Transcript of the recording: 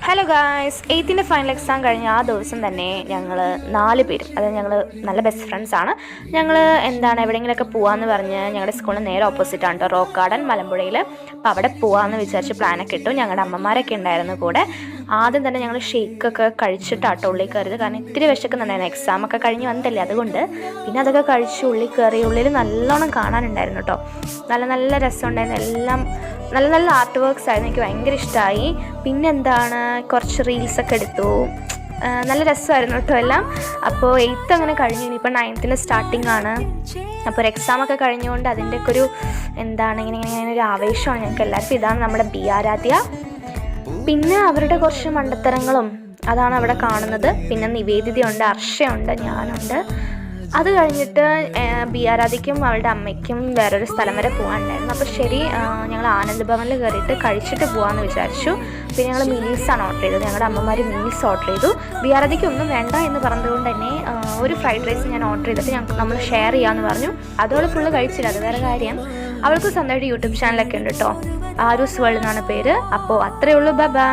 Hello guys, 8th final exam കഴിഞ്ഞ ആ ദിവസം തന്നെ ഞങ്ങൾ 4 പേരും, അതായത് ഞങ്ങൾ നല്ല ബെസ്റ്റ് ഫ്രണ്ട്സാണ്. ഞങ്ങൾ എവിടെയെങ്കിലുമൊക്കെ പോകാമെന്ന് പറഞ്ഞ് ഞങ്ങളുടെ സ്കൂളിന് നേരെ ഓപ്പോസിറ്റാണ് കേട്ടോ, റോക്ക് ഗാർഡൻ മലമ്പുഴയിൽ. അപ്പോൾ അവിടെ പോകാമെന്ന് വിചാരിച്ച് പ്ലാനൊക്കെ ഇട്ടു. ഞങ്ങളുടെ അമ്മമാരൊക്കെ ഉണ്ടായിരുന്നു കൂടെ. ആദ്യം തന്നെ ഞങ്ങൾ ഷേക്കൊക്കെ കഴിച്ചിട്ടാട്ടോ ഉള്ളിൽ കയറിയത്. കാരണം ഇത്തിരി വിശക്കുന്നുണ്ടായിരുന്നു, എക്സാമൊക്കെ കഴിഞ്ഞ് വന്നിട്ടല്ലേ, അതുകൊണ്ട്. പിന്നെ അതൊക്കെ കഴിച്ച് ഉള്ളിൽ കയറി. ഉള്ളിൽ നല്ലോണം കാണാനുണ്ടായിരുന്നു കേട്ടോ, നല്ല നല്ല രസമുണ്ടായിരുന്നു. എല്ലാം നല്ല നല്ല ആർട്ട് വർക്ക്സ് ആയിരുന്നു, എനിക്ക് ഭയങ്കര ഇഷ്ടമായി. പിന്നെ കുറച്ച് റീൽസൊക്കെ എടുത്തു, നല്ല രസമായിരുന്നു കേട്ടോ എല്ലാം. അപ്പോൾ 8th അങ്ങനെ കഴിഞ്ഞു, ഇനിയിപ്പോൾ 9th സ്റ്റാർട്ടിംഗ് ആണ്. അപ്പോൾ ഒരു എക്സാമൊക്കെ കഴിഞ്ഞുകൊണ്ട് അതിൻ്റെയൊക്കെ ഒരു ഇങ്ങനെ ഒരു ആവേശമാണ് ഞങ്ങൾക്ക് എല്ലാവർക്കും. ഇതാണ് നമ്മുടെ ബി ആരാധ്യ. പിന്നെ അവരുടെ കുറച്ച് മണ്ടത്തരങ്ങളും അതാണ് അവിടെ കാണുന്നത്. പിന്നെ നിവേദിതയുണ്ട്, അർഷയുണ്ട്, ഞാനുണ്ട്. അത് കഴിഞ്ഞിട്ട് ബി ആരാധ്യയ്ക്കും അവളുടെ അമ്മയ്ക്കും വേറൊരു സ്ഥലം വരെ പോകാനുണ്ടായിരുന്നു. അപ്പോൾ ശരി, ഞങ്ങൾ ആനന്ദ് ഭവനിൽ കയറിയിട്ട് കഴിച്ചിട്ട് പോകാമെന്ന് വിചാരിച്ചു. പിന്നെ ഞങ്ങൾ മീൽസാണ് ഓർഡർ ചെയ്തത്, ഞങ്ങളുടെ അമ്മമാർ മീൽസ് ഓർഡർ ചെയ്തു. ബി ആരാധ്യയ്ക്ക് ഒന്നും വേണ്ട എന്ന് പറഞ്ഞതുകൊണ്ട് തന്നെ ഒരു ഫ്രൈഡ് റൈസ് ഞാൻ ഓർഡർ ചെയ്തിട്ട് നമ്മൾ ഷെയർ ചെയ്യാമെന്ന് പറഞ്ഞു. അതോടെ ഫുള്ള് കഴിച്ചില്ല, അത് വേറെ കാര്യം. അവൾക്ക് സ്വന്തമായിട്ട് യൂട്യൂബ് ചാനലൊക്കെ ഉണ്ട് കേട്ടോ, ആരൂസ് വേൾഡ് എന്നാണ് പേര്. അപ്പോൾ അത്രയേ ഉള്ളൂ, ബൈ ബൈ.